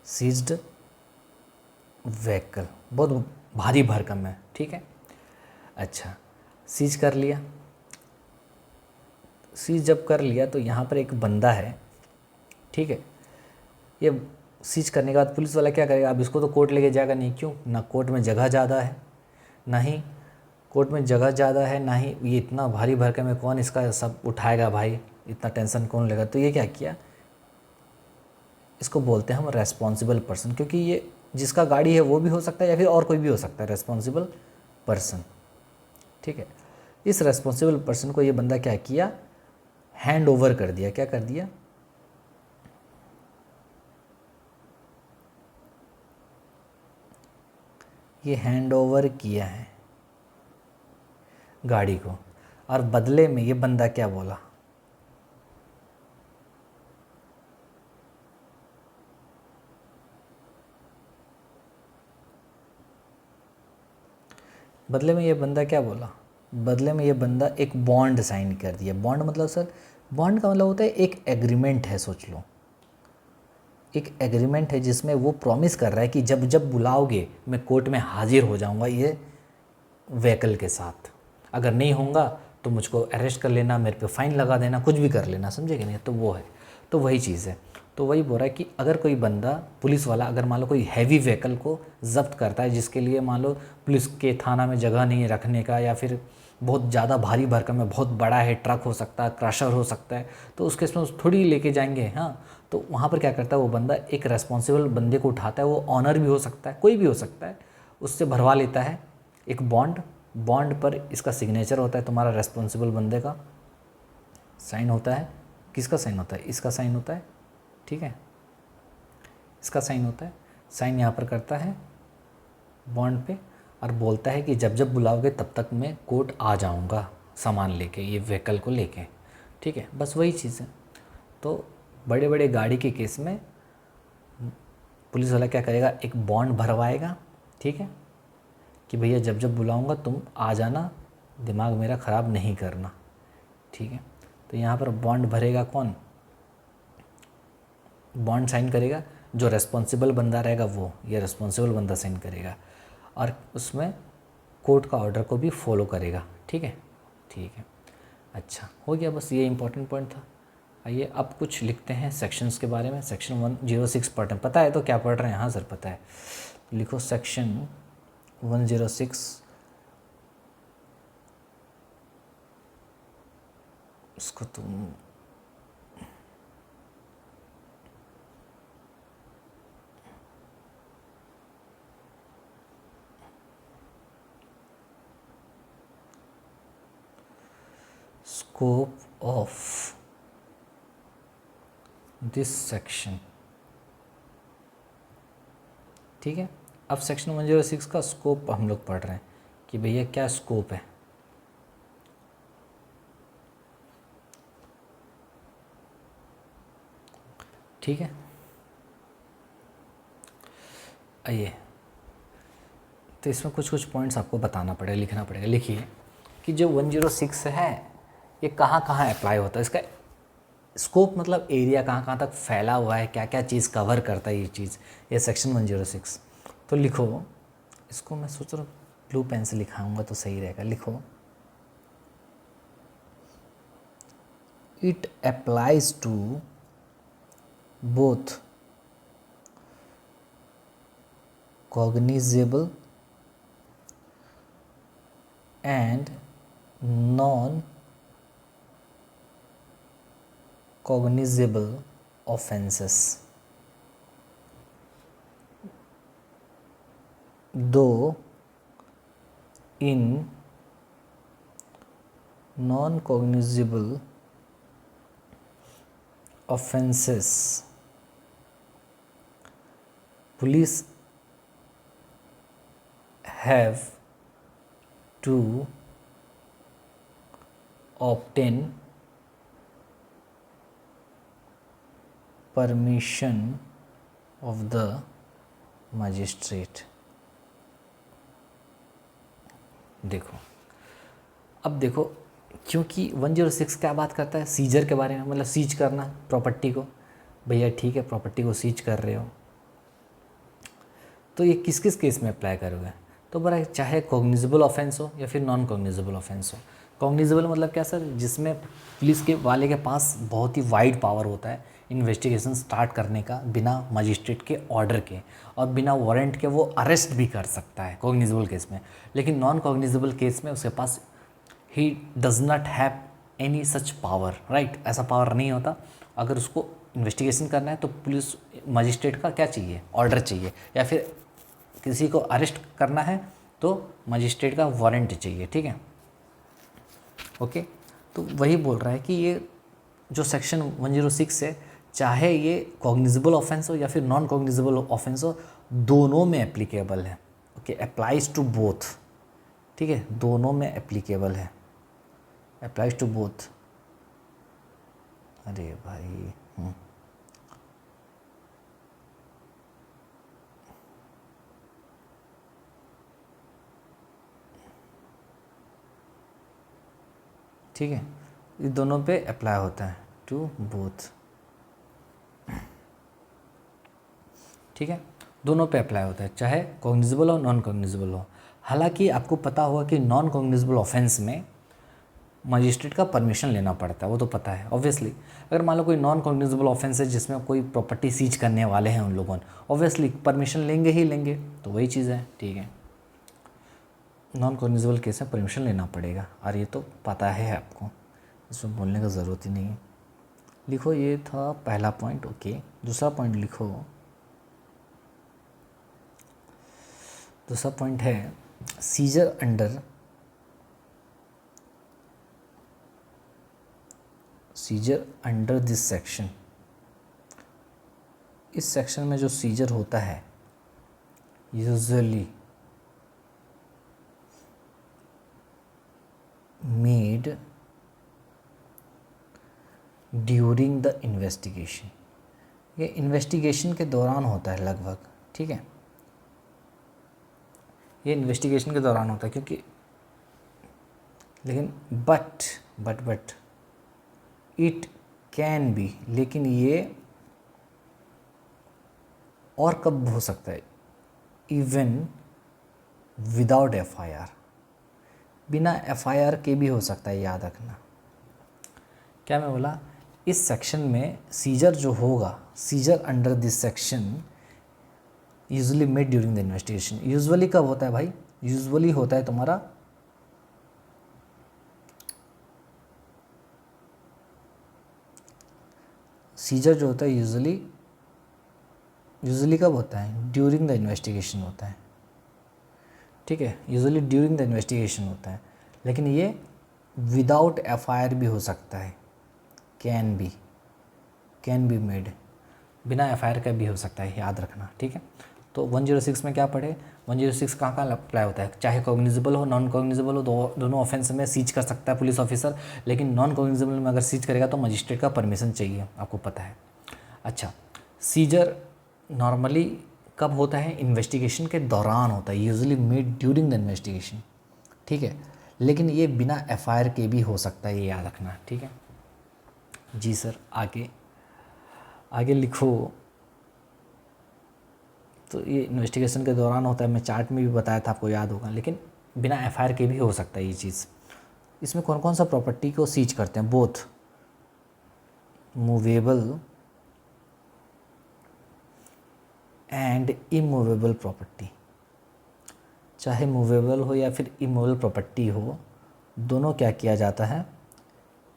सीज्ड व्हीकल, बहुत भारी भरकम है, ठीक है। अच्छा, सीज कर लिया, सीज जब कर लिया तो यहाँ पर एक बंदा है, ठीक है, ये सीज करने के बाद पुलिस वाला क्या करेगा, अब इसको तो कोर्ट लेके जाएगा नहीं, क्यों, ना कोर्ट में जगह ज़्यादा है, ना ही कोर्ट में जगह ज़्यादा है, ना ही ये इतना भारी भरकम है, कौन इसका सब उठाएगा भाई, इतना टेंशन कौन लेगा। तो ये क्या किया, इसको बोलते हैं हम रेस्पॉन्सिबल पर्सन, क्योंकि ये जिसका गाड़ी है वो भी हो सकता है या फिर और कोई भी हो सकता है, रेस्पॉन्सिबल पर्सन, ठीक है। इस रेस्पॉन्सिबल पर्सन को ये बंदा क्या किया, हैंड ओवर कर दिया, क्या कर दिया, ये हैंड ओवर किया है गाड़ी को, और बदले में ये बंदा क्या बोला, बदले में ये बंदा क्या बोला, बदले में ये बंदा एक बॉन्ड साइन कर दिया। बॉन्ड मतलब सर, बॉन्ड का मतलब होता है एक एग्रीमेंट है, सोच लो, एक एग्रीमेंट है जिसमें वो प्रॉमिस कर रहा है कि जब जब बुलाओगे मैं कोर्ट में हाजिर हो जाऊंगा ये व्हीकल के साथ, अगर नहीं होगा तो मुझको अरेस्ट कर लेना, मेरे पे फ़ाइन लगा देना, कुछ भी कर लेना, समझे कि नहीं। तो वो है, तो वही चीज़ है। तो वही बोल रहा है कि अगर कोई बंदा, पुलिस वाला, अगर मान लो कोई हैवी व्हीकल को ज़ब्त करता है जिसके लिए मान लो पुलिस के थाना में जगह नहीं है रखने का, या फिर बहुत ज़्यादा भारी भरकम है, बहुत बड़ा है, ट्रक हो सकता है, क्रशर हो सकता है, तो उस केस में थोड़ी लेके जाएंगे, हाँ। तो वहाँ पर क्या करता है वो बंदा, एक रेस्पॉन्सिबल बंदे को उठाता है, वो ऑनर भी हो सकता है, कोई भी हो सकता है, उससे भरवा लेता है एक बॉन्ड। बॉन्ड पर इसका सिग्नेचर होता है, तुम्हारा रेस्पॉन्सिबल बंदे का साइन होता है, किसका साइन होता है, इसका साइन होता है, ठीक है, इसका साइन होता है, साइन यहाँ पर करता है बॉन्ड पे, और बोलता है कि जब जब बुलाओगे तब तक मैं कोर्ट आ जाऊँगा सामान लेके, ये व्हीकल को लेके, ठीक है, बस वही चीज़ है। तो बड़े बड़े गाड़ी के केस में पुलिस वाला क्या करेगा, एक बॉन्ड भरवाएगा, ठीक है, कि भैया जब जब बुलाऊंगा तुम आ जाना, दिमाग मेरा ख़राब नहीं करना, ठीक है। तो यहाँ पर बॉन्ड भरेगा कौन, बॉन्ड साइन करेगा जो रेस्पॉन्सिबल बंदा रहेगा वो, ये रेस्पॉन्सिबल बंदा साइन करेगा, और उसमें कोर्ट का ऑर्डर को भी फॉलो करेगा, ठीक है, ठीक है। अच्छा, हो गया, बस ये इंपॉर्टेंट पॉइंट था। आइए अब कुछ लिखते हैं सेक्शंस के बारे में। सेक्शन 106 पढ़ रहे, पता है तो क्या पढ़ रहे हैं, हाँ सर पता है, लिखो सेक्शन 106, इसको तुम स्कोप ऑफ दिस सेक्शन, ठीक है। अब सेक्शन 106 का स्कोप हम लोग पढ़ रहे हैं कि भैया क्या स्कोप है, ठीक है। आइए, तो इसमें कुछ कुछ पॉइंट्स आपको बताना पड़ेगा, लिखना पड़ेगा। लिखिए कि जो 106 है ये कहाँ कहाँ अप्लाई होता है, इसका स्कोप मतलब एरिया कहाँ कहाँ तक फैला हुआ है, क्या क्या चीज़ कवर करता है ये चीज़, ये सेक्शन 106। तो लिखो, इसको मैं सोच रहा हूँ ब्लू पेन से लिखाऊंगा तो सही रहेगा। लिखो, it applies to both cognizable and non cognizable offenses, though in non cognizable offenses police have to obtain permission of the magistrate. देखो, अब देखो, क्योंकि 106 क्या बात करता है, सीजर के बारे में, मतलब सीज करना प्रॉपर्टी को। भैया ठीक है, प्रॉपर्टी को सीज कर रहे हो, तो ये किस किस केस में अप्लाई करोगे? तो बड़ा, चाहे कॉग्निजेबल ऑफेंस हो या फिर नॉन कॉग्निजेबल ऑफेंस हो। कॉग्निजेबल मतलब क्या सर? जिसमें पुलिस के वाले के पास बहुत ही वाइड पावर होता है इन्वेस्टिगेशन स्टार्ट करने का, बिना मजिस्ट्रेट के ऑर्डर के और बिना वारंट के वो अरेस्ट भी कर सकता है कॉग्निजेबल केस में। लेकिन नॉन कॉग्निजेबल केस में उसके पास ही does not have any such power, right? ऐसा पावर नहीं होता। अगर उसको इन्वेस्टिगेशन करना है तो पुलिस मजिस्ट्रेट का क्या चाहिए? ऑर्डर चाहिए। या फिर किसी को अरेस्ट करना है तो मजिस्ट्रेट का वारंट चाहिए, ठीक है? ओके, तो वही बोल रहा है कि ये जो सेक्शन 106 है, चाहे ये कॉग्निजेबल ऑफेंस हो या फिर नॉन कॉग्निजेबल ऑफेंस हो, दोनों में एप्लीकेबल है। ओके, अप्लाइज टू बोथ, ठीक है? दोनों में एप्लीकेबल है, अप्लाइज टू बोथ। अरे भाई, ठीक है, ये दोनों पे अप्लाई होता है, टू बोथ, ठीक है? दोनों पे अप्लाई होता है, चाहे कॉग्निजेबल हो नॉन कॉग्निजेबल हो। हालांकि आपको पता होगा कि नॉन कॉग्निजेबल ऑफेंस में मजिस्ट्रेट का परमिशन लेना पड़ता है, वो तो पता है ऑब्वियसली। अगर मान लो कोई नॉन कॉग्निजेबल ऑफेंस है जिसमें कोई प्रॉपर्टी सीज करने वाले हैं उन लोगों ने, ऑब्वियसली परमिशन लेंगे ही लेंगे, तो वही चीज़ है, ठीक है? नॉन कॉग्निजेबल केस में परमिशन लेना पड़ेगा, और ये तो पता है आपको, इसमें बोलने का ज़रूरत ही नहीं है। लिखो, ये था पहला पॉइंट। ओके, दूसरा पॉइंट लिखो। दूसरा पॉइंट है सीजर अंडर दिस सेक्शन। इस सेक्शन में जो सीजर होता है usually made during the investigation. ये इन्वेस्टिगेशन के दौरान होता है लगभग, ठीक है? ये इन्वेस्टिगेशन के दौरान होता है, क्योंकि लेकिन बट इट कैन बी, लेकिन ये और कब हो सकता है? इवन विदाउट एफआईआर, बिना एफआईआर के भी हो सकता है, याद रखना। क्या मैं बोला? इस सेक्शन में सीजर जो होगा, seizure under this section usually made during the investigation. Usually कब होता है भाई? यूजुअली होता है तुम्हारा सीजर जो होता है यूजुअली कब होता है? ड्यूरिंग द इन्वेस्टिगेशन होता है, ठीक है? यूजुअली ड्यूरिंग द इन्वेस्टिगेशन होता है, लेकिन ये विदाउट एफआईआर भी हो सकता है, कैन बी मेड, बिना एफआईआर का भी हो सकता है, याद रखना, ठीक है? तो 106 में क्या पढ़े? 106 कहाँ कहाँ अप्लाई होता है? चाहे कॉग्निजेबल हो नॉन कॉग्निजेबल हो, दोनों ऑफेंस में सीज कर सकता है पुलिस ऑफिसर, लेकिन नॉन कॉग्निजेबल में अगर सीज करेगा तो मजिस्ट्रेट का परमिशन चाहिए, आपको पता है। अच्छा, सीजर नॉर्मली कब होता है? इन्वेस्टिगेशन के दौरान होता है, usually made during the investigation, ठीक है? लेकिन ये बिना एफआईआर के भी हो सकता है, ये याद रखना, ठीक है जी सर? आगे लिखो। तो ये इन्वेस्टिगेशन के दौरान होता है, मैं चार्ट में भी बताया था, आपको याद होगा, लेकिन बिना एफआईआर के भी हो सकता है ये चीज़। इसमें कौन कौन सा प्रॉपर्टी को सीज करते हैं? Both movable and immovable property. चाहे मूवेबल हो या फिर इमूवेबल प्रॉपर्टी हो, दोनों क्या किया जाता है?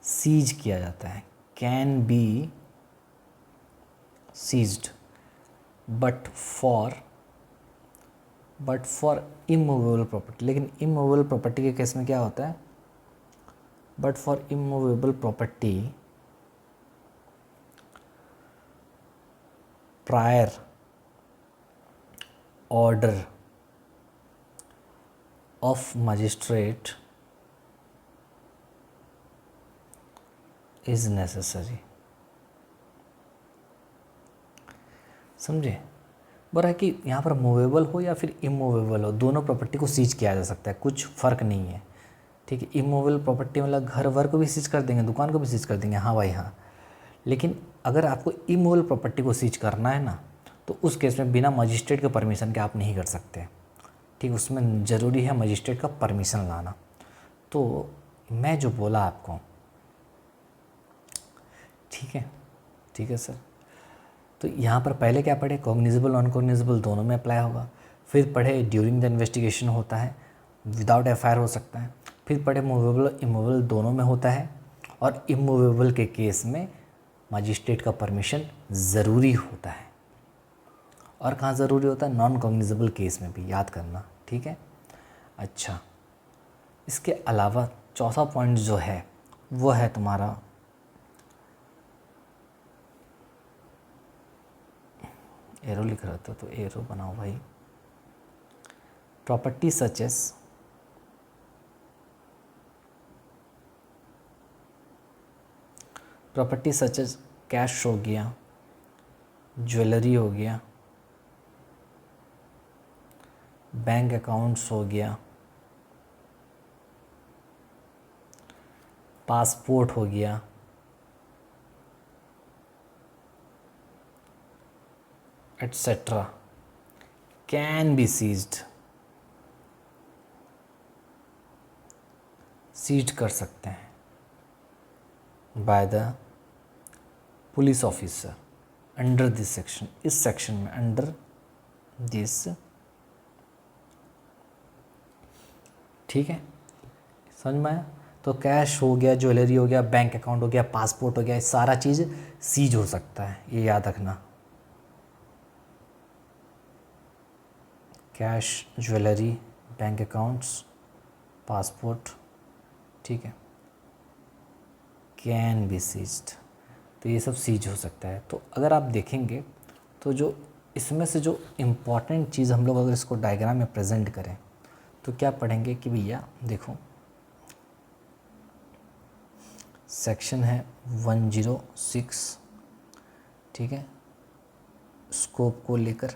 सीज किया जाता है, can be seized, but for immovable property. लेकिन इमूवेबल प्रॉपर्टी के केस में क्या होता है? But for immovable property prior order of magistrate is necessary. समझे। बोल रहा है कि यहाँ पर मूवेबल हो या फिर इमूवेबल हो, दोनों प्रॉपर्टी को सीज किया जा सकता है, कुछ फ़र्क नहीं है। ठीक है, इमूवेबल प्रॉपर्टी मतलब घर वर को भी सीज कर देंगे, दुकान को भी सीज कर देंगे, हाँ भाई हाँ। लेकिन अगर आपको इमूवेबल प्रॉपर्टी को सीज करना है ना, तो उस केस में बिना मजिस्ट्रेट के परमिशन के आप नहीं कर सकते। ठीक, उसमें ज़रूरी है मजिस्ट्रेट का परमिशन लाना। तो मैं जो बोला आपको, ठीक है सर। तो यहाँ पर पहले क्या पढ़े, कॉग्निजेबल नॉन कॉग्निजेबल दोनों में अप्लाई होगा। फिर पढ़े ड्यूरिंग द इन्वेस्टिगेशन होता है, विदाउट एफआईआर हो सकता है। फिर पढ़े मूवेबल इमूवेबल दोनों में होता है, और इमूवेबल के केस में मजिस्ट्रेट का परमिशन ज़रूरी होता है। और कहाँ ज़रूरी होता है, नॉन कॉग्निजेबल केस में भी, याद करना। ठीक है, अच्छा, इसके अलावा चौथा पॉइंट जो है वो है तुम्हारा एरो लिख रहा था तो एरो बनाओ भाई। प्रॉपर्टी सच एज कैश हो गया, ज्वेलरी हो गया, बैंक अकाउंट्स हो गया, पासपोर्ट हो गया, एटसेट्रा, कैन बी सीज कर सकते हैं by the police officer under this section, इस सेक्शन में, अंडर दिस। ठीक है, समझ में आया। तो कैश हो गया, ज्वेलरी हो गया, बैंक अकाउंट हो गया, पासपोर्ट हो गया, सारा चीज़ सीज हो सकता है, ये याद रखना। Cash, jewellery, bank accounts, passport, ठीक है, कैन बी सीज्ड, तो ये सब सीज हो सकता है। तो अगर आप देखेंगे तो जो इसमें से जो इम्पॉर्टेंट चीज़ हम लोग अगर इसको डायग्राम में प्रेजेंट करें तो क्या पढ़ेंगे कि भैया देखो, सेक्शन है 106, ठीक है, स्कोप को लेकर।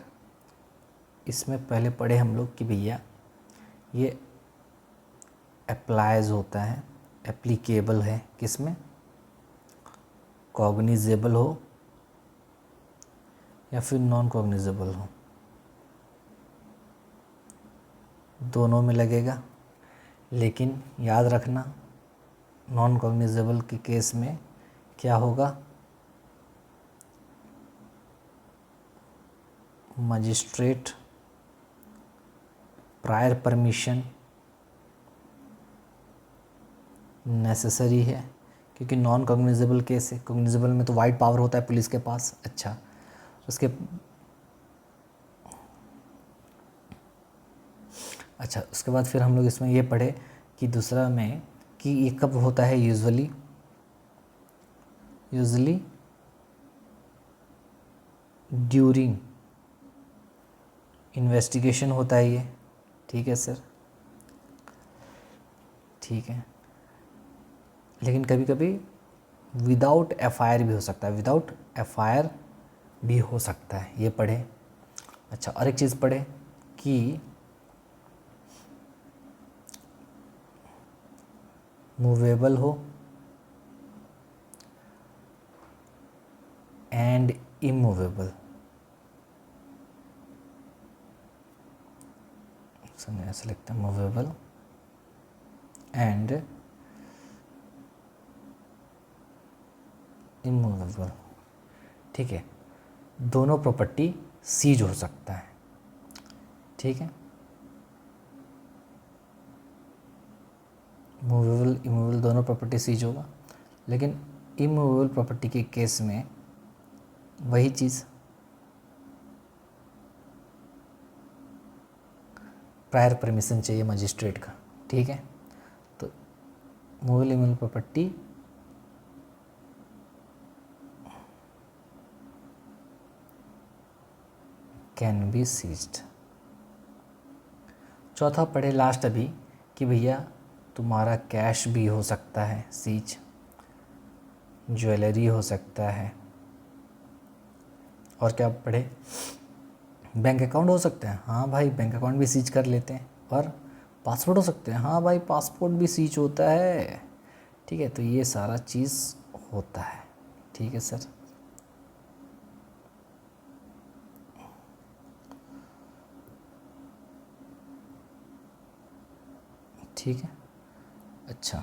इसमें पहले पढ़े हम लोग कि भैया ये अप्लाइज होता है, एप्लीकेबल है किसमें, कॉग्निजेबल हो या फिर नॉन कॉग्निजेबल हो, दोनों में लगेगा। लेकिन याद रखना नॉन कॉग्निजेबल के केस में क्या होगा, मजिस्ट्रेट प्रायर परमिशन नेसेसरी है, क्योंकि नॉन कॉग्निजेबल केस है। कॉग्निजेबल में तो वाइड पावर होता है पुलिस के पास। अच्छा, उसके बाद फिर हम लोग इसमें ये पढ़े कि दूसरा में कि ये कब होता है, यूजुअली ड्यूरिंग इन्वेस्टिगेशन होता है ये। ठीक है सर, ठीक है, लेकिन कभी कभी विदाउट एफआईआर भी हो सकता है, विदाउट एफआईआर भी हो सकता है, ये पढ़े। अच्छा, और एक चीज़ पढ़े कि मूवेबल हो एंड इमूवेबल, ऐसे लिखते हैं, मूवेबल एंड इमूवेबल। ठीक है, दोनों प्रॉपर्टी सीज हो सकता है। ठीक है, मूवेबल इमूवेबल दोनों प्रॉपर्टी सीज होगा, लेकिन इमूवेबल प्रॉपर्टी के केस में वही चीज़, प्रायर परमिशन चाहिए मजिस्ट्रेट का। ठीक है, तो movable immovable property can be seized. चौथा पढ़े लास्ट अभी कि भैया तुम्हारा कैश भी हो सकता है सीज, ज्वेलरी हो सकता है, और क्या पढ़े? बैंक अकाउंट हो सकते हैं, हाँ भाई बैंक अकाउंट भी सीज कर लेते हैं। और पासपोर्ट हो सकते हैं, हाँ भाई पासपोर्ट भी सीज होता है। ठीक है, तो ये सारा चीज़ होता है। ठीक है सर, ठीक है। अच्छा,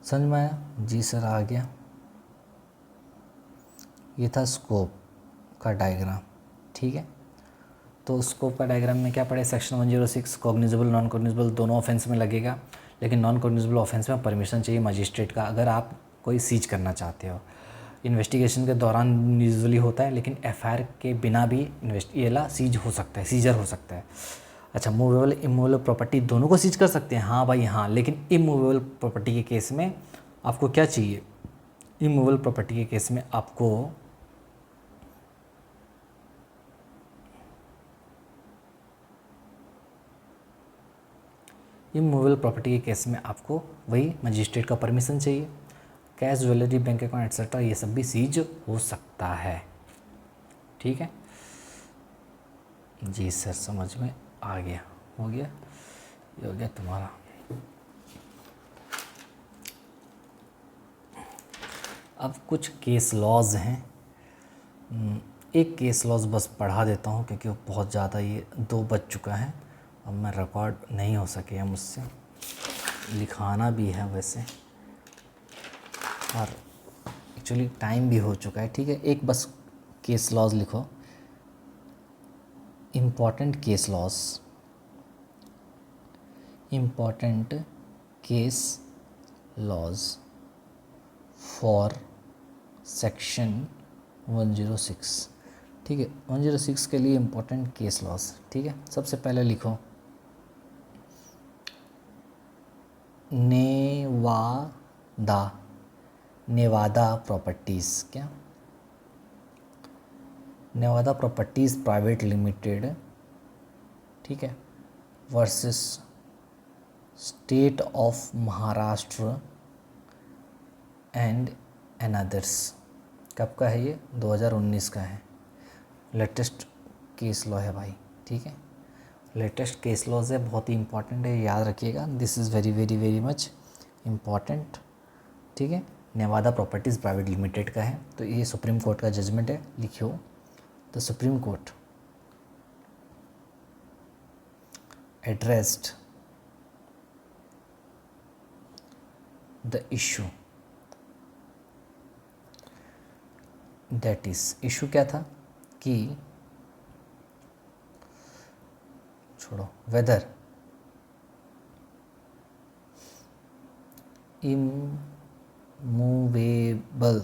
समझ में आया? जी सर आ गया। ये था स्कोप का डायग्राम। ठीक है, तो स्कोप का डायग्राम में क्या पढ़े? सेक्शन 106 कॉग्निजेबल नॉन कॉग्निजेबल दोनों ऑफेंस में लगेगा, लेकिन नॉन कॉग्निजेबल ऑफेंस में परमिशन चाहिए मजिस्ट्रेट का अगर आप कोई सीज करना चाहते हो। इन्वेस्टिगेशन के दौरान यूजुअली होता है, लेकिन एफआईआर के बिना भी ये सीज हो सकता है, सीजर हो सकता है। अच्छा, मूवेबल इमूवेबल प्रॉपर्टी दोनों को सीज कर सकते हैं, हाँ भाई हाँ, लेकिन इमूवेबल प्रॉपर्टी के केस में आपको क्या चाहिए? इमूवेबल प्रॉपर्टी के केस में आपको इमूवेबल प्रॉपर्टी के केस में आपको वही मजिस्ट्रेट का परमिशन चाहिए। Cash, jewellery, bank account etcetera ये सब भी सीज हो सकता है। ठीक है जी सर, समझ में आ गया। हो गया, ये हो गया तुम्हारा। अब कुछ केस लॉज हैं, एक केस लॉज बस पढ़ा देता हूँ क्योंकि वो बहुत ज़्यादा, ये 2 बज चुका है, अब मैं रिकॉर्ड नहीं हो सके मुझसे, लिखाना भी है वैसे और एक्चुअली टाइम भी हो चुका है। ठीक है, एक बस केस लॉज लिखो, important case laws, important case laws for section 106। ठीक है, 106 के लिए इम्पोर्टेंट केस लॉस। ठीक है, सबसे पहले लिखो नेवादा, नेवादा प्रॉपर्टीज़, क्या नेवादा प्रॉपर्टीज़ प्राइवेट लिमिटेड, ठीक है, versus state of Maharashtra and another's. कब का है ये? 2019 का है। लेटेस्ट केस लॉ है भाई। ठीक है, लेटेस्ट केस लॉज है, बहुत ही इंपॉर्टेंट है, याद रखिएगा। This is very very very much important. ठीक है, नेवादा प्रॉपर्टीज़ प्राइवेट लिमिटेड का है, तो ये सुप्रीम कोर्ट का जजमेंट है। लिखियो, the supreme court addressed the issue, that is, issue क्या था कि छोड़ो, whether immovable,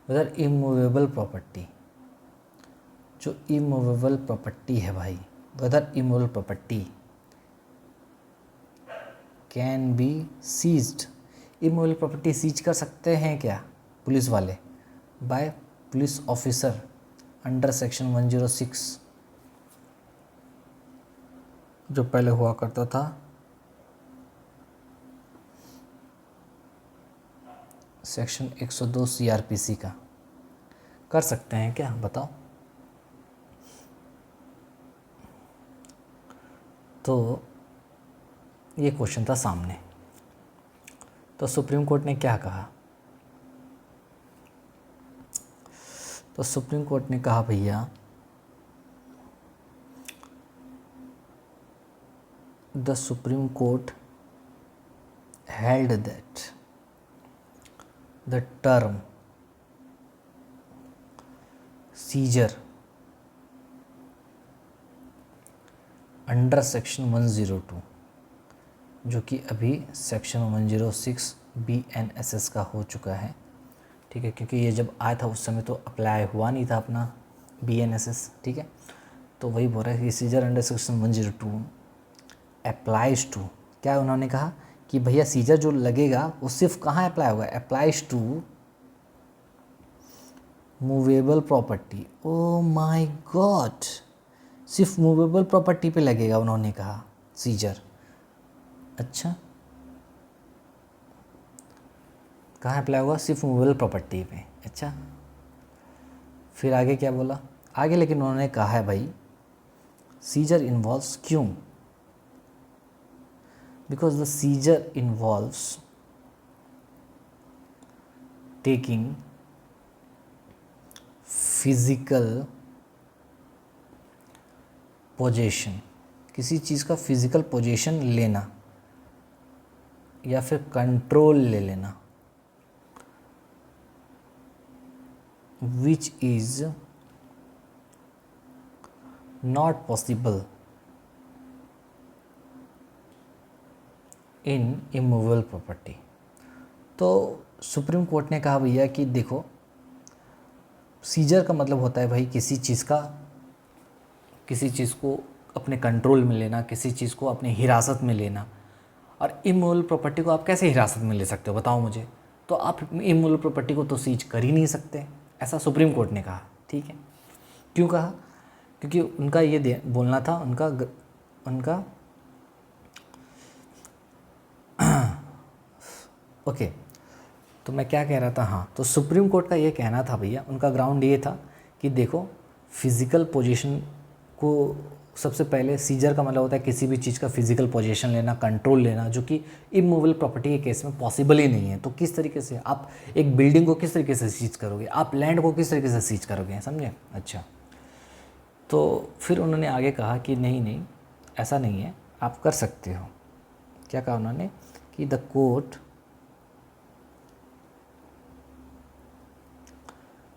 whether immovable property, जो इमूवेबल प्रॉपर्टी है भाई, whether immovable property can be seized, immovable property seize कर सकते हैं क्या पुलिस वाले? By police officer under section 106, जो पहले हुआ करता था सेक्शन 102 सीआरपीसी का। कर सकते हैं क्या, बताओ? तो ये क्वेश्चन था सामने, तो सुप्रीम कोर्ट ने क्या कहा? तो सुप्रीम कोर्ट ने कहा भैया, the supreme court held that the term seizure under section 102, जो कि अभी सेक्शन 106 BNSS का हो चुका है। ठीक है, क्योंकि ये जब आया था उस समय तो अप्लाई हुआ नहीं था अपना BNSS। ठीक है, तो वही बोल रहा है कि seizure under section 102 applies to, क्या उन्होंने कहा कि भैया सीजर जो लगेगा वो सिर्फ कहाँ अप्लाई होगा? Applies to movable property. Oh my God, सिर्फ मूवेबल प्रॉपर्टी पे लगेगा उन्होंने कहा सीजर। अच्छा, कहाँ अप्लाई होगा? सिर्फ मूवेबल प्रॉपर्टी पे। अच्छा, फिर आगे क्या बोला? आगे लेकिन उन्होंने कहा है भाई सीजर इन्वॉल्व्स, क्यों? Because the seizure involves taking physical possession, किसी चीज़ का फिजिकल पोजेशन लेना या फिर कंट्रोल ले लेना, which is not possible in immovable property. तो सुप्रीम कोर्ट ने कहा भैया कि देखो, सीजर का मतलब होता है भाई किसी चीज़ को अपने कंट्रोल में लेना, किसी चीज़ को अपनी हिरासत में लेना। और इमूवेबल प्रॉपर्टी को आप कैसे हिरासत में ले सकते हो बताओ मुझे? तो आप इमूवेबल प्रॉपर्टी को तो सीज कर ही नहीं सकते, ऐसा सुप्रीम कोर्ट ने कहा। ठीक है, क्यों कहा? क्योंकि उनका ये बोलना था, उनका ओके, तो मैं क्या कह रहा था? हाँ, तो सुप्रीम कोर्ट का ये कहना था भैया, उनका ग्राउंड ये था कि देखो फिज़िकल पोजीशन को, सबसे पहले सीजर का मतलब होता है किसी भी चीज़ का फिजिकल पोजीशन लेना, कंट्रोल लेना, जो कि इमूवेबल प्रॉपर्टी के केस में पॉसिबल ही नहीं है। तो किस तरीके से आप एक बिल्डिंग को किस तरीके से सीज करोगे? आप लैंड को किस तरीके से सीज करोगे? समझे? अच्छा, तो फिर उन्होंने आगे कहा कि नहीं ऐसा नहीं है, आप कर सकते हो। क्या कहा उन्होंने? कि the court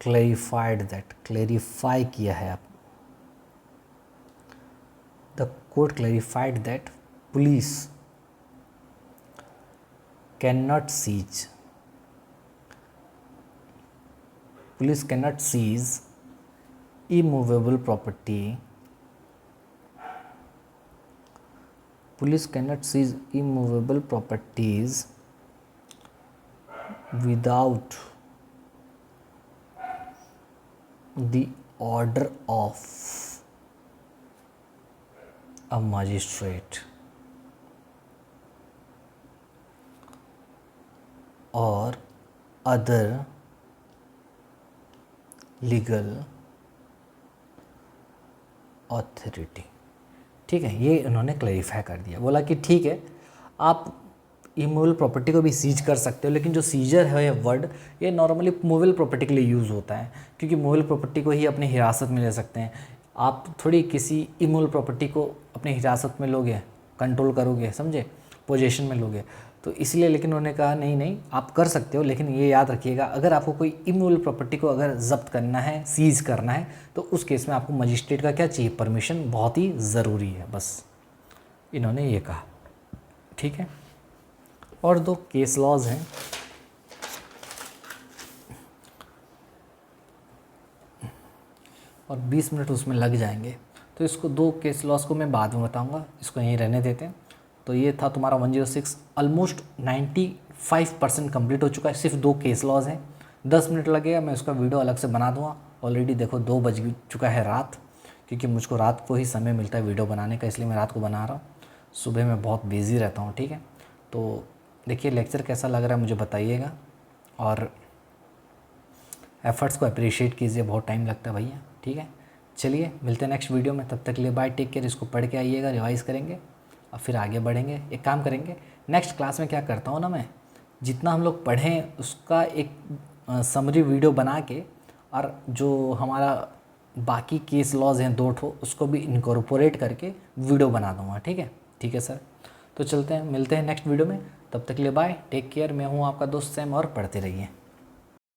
clarified that, clarify किया है आप, the court clarified that police cannot seize immovable property. Police cannot seize immovable properties without the order of a magistrate or other legal authority। ठीक है, ये उन्होंने क्लैरिफाई कर दिया, बोला कि ठीक है आप इमूवेबल प्रॉपर्टी को भी सीज कर सकते हो, लेकिन जो सीजर है ये वर्ड, ये नॉर्मली मूवेबल प्रॉपर्टी के लिए यूज़ होता है, क्योंकि मूवेबल प्रॉपर्टी को ही अपनी हिरासत में ले सकते हैं। आप थोड़ी किसी इमूवेबल प्रॉपर्टी को अपनी हिरासत में लोगे, कंट्रोल करोगे, समझे, पोजीशन में लोगे, तो इसलिए। लेकिन उन्होंने कहा नहीं आप कर सकते हो, लेकिन ये याद रखिएगा अगर आपको कोई इमूवेबल प्रॉपर्टी को अगर जब्त करना है, सीज करना है, तो उस केस में आपको मजिस्ट्रेट का क्या चाहिए? परमिशन बहुत ही ज़रूरी है, बस इन्होंने ये कहा। ठीक है, और 2 केस लॉज हैं, और 20 मिनट उसमें लग जाएंगे, तो इसको 2 केस लॉस को मैं बाद में बताऊंगा, इसको यहीं रहने देते हैं। तो ये था तुम्हारा 106, ऑलमोस्ट 95% कंप्लीट हो चुका है, सिर्फ 2 केस लॉज हैं। 10 मिनट लगेगा, मैं उसका वीडियो अलग से बना दूंगा। ऑलरेडी देखो 2 बज चुका है रात, क्योंकि मुझको रात को ही समय मिलता है वीडियो बनाने का, इसलिए मैं रात को बना रहा हूँ। सुबह मैं बहुत बिज़ी रहता हूँ। ठीक है, तो देखिए लेक्चर कैसा लग रहा है मुझे बताइएगा, और एफ़र्ट्स को अप्रिशिएट कीजिए, बहुत टाइम लगता है भैया। ठीक है, चलिए मिलते हैं नेक्स्ट वीडियो में, तब तक के लिए बाय, टेक केयर। इसको पढ़ के आइएगा, रिवाइज़ करेंगे और फिर आगे बढ़ेंगे। एक काम करेंगे, नेक्स्ट क्लास में क्या करता हूँ ना, मैं जितना हम लोग पढ़ें उसका एक समरी वीडियो बना के, और जो हमारा बाकी केस लॉज हैं 2 ठो, उसको भी इनकॉर्पोरेट करके वीडियो बना दूँगा। ठीक है सर, तो चलते हैं, मिलते हैं नेक्स्ट वीडियो में, तब तक के लिए बाय, टेक केयर। मैं हूँ आपका दोस्त सैम, और पढ़ते रहिए।